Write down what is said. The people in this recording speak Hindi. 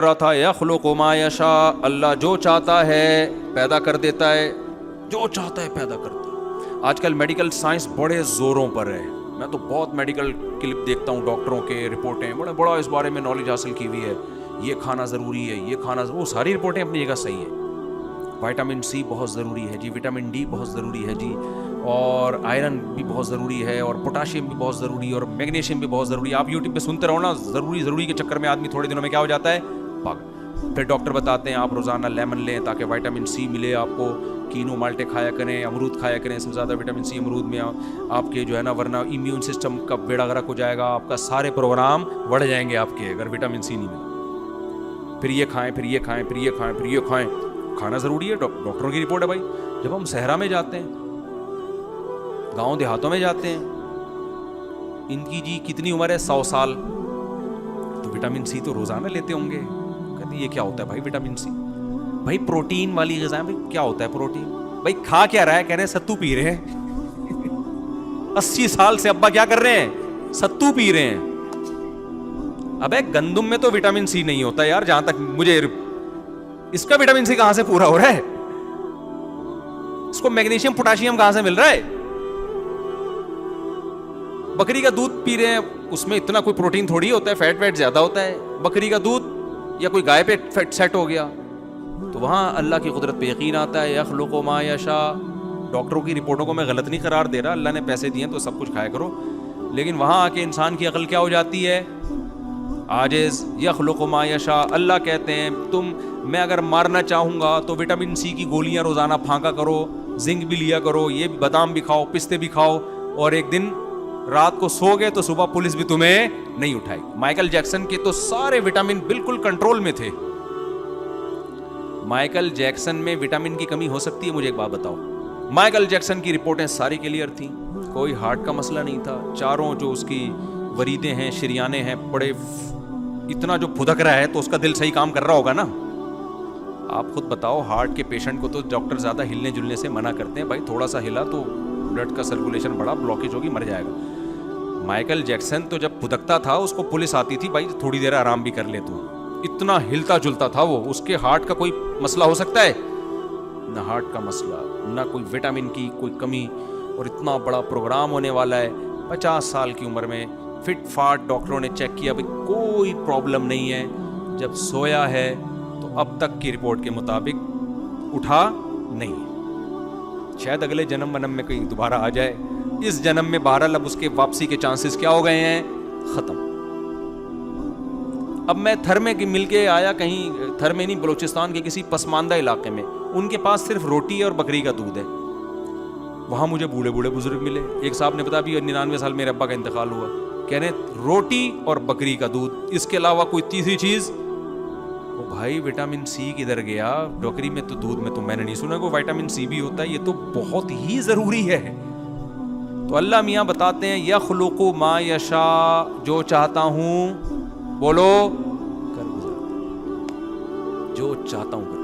रहा था यख़्लुक़ु मा यशा, अल्लाह जो चाहता है पैदा कर देता है, जो चाहता है पैदा करता है। आजकल मेडिकल साइंस बड़े ज़ोरों पर है। मैं तो बहुत मेडिकल क्लिप देखता हूँ, डॉक्टरों के रिपोर्टें, बड़ा इस बारे में नॉलेज हासिल की हुई है। ये खाना ज़रूरी है, ये खाना, वो सारी रिपोर्टें अपनी जगह सही है। विटामिन सी बहुत ज़रूरी है जी, विटामिन डी बहुत ज़रूरी है जी, और आयरन भी बहुत ज़रूरी है, और पोटाशियम भी बहुत ज़रूरी है, और मैग्नीशियम भी बहुत ज़रूरी है। आप यूट्यूब पे सुनते रहो ना, ज़रूरी के चक्कर में आदमी थोड़े दिनों में क्या हो जाता है, पागल। फिर डॉक्टर बताते हैं आप रोज़ाना लेमन लें ताकि विटामिन सी मिले आपको, कीनू माल्टे खाया करें, अमरूद खाया करें, सबसे ज़्यादा विटामिन सी अमरूद में आपके जो है ना, वरना इम्यून सिस्टम का बेड़ा गर्क हो जाएगा, आपका सारे प्रोग्राम बढ़ जाएंगे आपके, अगर विटामिन सी नहीं मिला। फिर ये खाएं, फिर ये खाएं, फिर ये खाएं, फिर ये खाएं। खाना ज़रूरी है, डॉक्टरों की रिपोर्ट है भाई। जब हम सहरा में जाते हैं, गांव देहातों में जाते हैं, इनकी जी कितनी उम्र है, 100 साल, तो विटामिन सी तो रोज़ाना लेते होंगे। कहते ये क्या होता है भाई विटामिन सी? भाई प्रोटीन वाली ग़िज़ा में क्या होता है प्रोटीन? भाई खा क्या रहा है? कह रहे हैं सत्तू पी रहे हैं। 80 साल से अब्बा क्या कर रहे हैं? सत्तू पी रहे हैं। अबे गंदुम में तो विटामिन सी नहीं होता यार, जहां तक मुझे, इसका विटामिन सी कहां से पूरा हो रहा है? इसको मैग्नीशियम पोटाशियम कहां से मिल रहा है? बकरी का दूध पी रहे हैं, उसमें इतना कोई प्रोटीन थोड़ी होता है, फैट वेट ज्यादा होता है। बकरी का दूध या कोई गाय पे फैट सेट हो गया, तो वहां अल्लाह की कुदरत पे यकीन आता है। यख़्लुक़ु मा यशा। डॉक्टरों की रिपोर्टों को मैं गलत नहीं करार दे रहा, अल्लाह ने पैसे दिए तो सब कुछ खाया करो, लेकिन वहां आके इंसान की अकल क्या हो जाती है? आजिज़। यख़्लुक़ु मा यशा। अल्लाह कहते हैं मैं अगर मारना चाहूँगा तो विटामिन सी की गोलियाँ रोज़ाना फांका करो, जिंक भी लिया करो, ये बादाम भी खाओ, पिस्ते भी खाओ, और एक दिन रात को सो गए तो सुबह पुलिस भी तुम्हें नहीं उठाएगी। माइकल जैक्सन के तो सारे विटामिन बिल्कुल कंट्रोल में थे। माइकल जैक्सन में विटामिन की कमी हो सकती है? मुझे एक बात बताओ। माइकल जैक्सन की रिपोर्टें सारी क्लियर थी, कोई हार्ट का मसला नहीं था। चारों जो उसकी वरीदें हैं, शरियाने हैं, बड़े, इतना जो फुदक रहा है तो उसका दिल सही काम कर रहा होगा ना। आप खुद बताओ, हार्ट के पेशेंट को तो डॉक्टर ज्यादा हिलने जुलने से मना करते हैं, भाई थोड़ा सा हिला तो ब्लड का सर्कुलेशन बड़ा ब्लॉकेज होगी, मर जाएगा। माइकल जैक्सन तो जब फुदकता था उसको पुलिस आती थी, भाई थोड़ी देर आराम भी कर ले तू, इतना हिलता जुलता था वो। उसके हार्ट का कोई मसला हो सकता है? ना हार्ट का मसला, ना कोई विटामिन की कोई कमी, और इतना बड़ा प्रोग्राम होने वाला है 50 साल की उम्र में, फिट फाट। डॉक्टरों ने चेक किया, भाई कोई प्रॉब्लम नहीं है। जब सोया है तो अब तक की रिपोर्ट के मुताबिक उठा नहीं, शायद अगले जन्म वनम में कहीं दोबारा आ जाए। इस जन्म में बहरहाल अब उसके वापसी के चांसेस क्या हो गए हैं? खत्म। अब मैं थर में मिल के आया, कहीं थर में नहीं, बलूचिस्तान के किसी पसमानदा इलाके में, उनके पास सिर्फ रोटी है और बकरी का दूध है। वहां मुझे बूढ़े बूढ़े बुजुर्ग मिले। एक साहब ने बताया, अभी 99 साल मेरे अब्बा का इंतकाल हुआ, कह रहे रोटी और बकरी का दूध, इसके अलावा कोई तीसरी चीज। भाई विटामिन सी किधर गया? बकरी में तो, दूध में तो मैंने नहीं सुना कोई विटामिन सी भी होता है, ये तो बहुत ही जरूरी है। तो अल्लाह मियाँ बताते हैं, यख़्लुक़ु मा यशा, जो चाहता हूं, बोलो कर गुजरता, जो चाहता हूं।